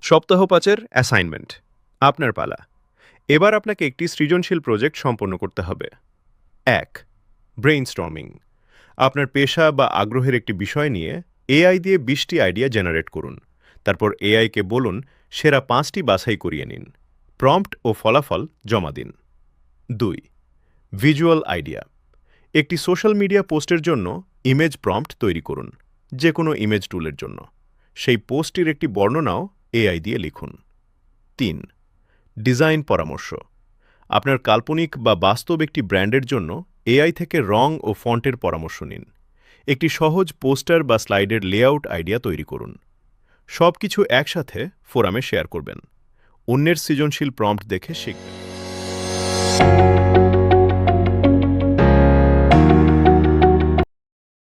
সপ্তাহ ৫-এর অ্যাসাইনমেন্ট আপনার পালা। এবার আপনাকে একটি সৃজনশীল প্রজেক্ট সম্পন্ন করতে হবে। ১. ব্রেইনস্টর্মিং। আপনার পেশা বা আগ্রহের একটি বিষয় নিয়ে এআই দিয়ে ২০টি আইডিয়া জেনারেট করুন। তারপর এআইকে বলুন সেরা ৫টি বাছাই করিয়ে নিন। প্রম্পট ও ফলাফল জমা দিন। ২. Visual idea. একটি সোশ্যাল মিডিয়া পোস্টের জন্য ইমেজ প্রম্পট তৈরি করুন, যে কোনো ইমেজ টুলের জন্য। সেই পোস্টটির একটি বর্ণনাও এআই দিয়ে লিখুন। ৩. ডিজাইন পরামর্শ। আপনার কাল্পনিক বা বাস্তব একটি ব্র্যান্ডের জন্য এআই থেকে রং ও ফন্টের পরামর্শ নিন। একটি সহজ পোস্টার বা স্লাইডের লেআউট আইডিয়া তৈরি করুন। সবকিছু একসাথে ফোরামে শেয়ার করবেন। অন্যের সৃজনশীল প্রম্পট দেখে শিখবেন।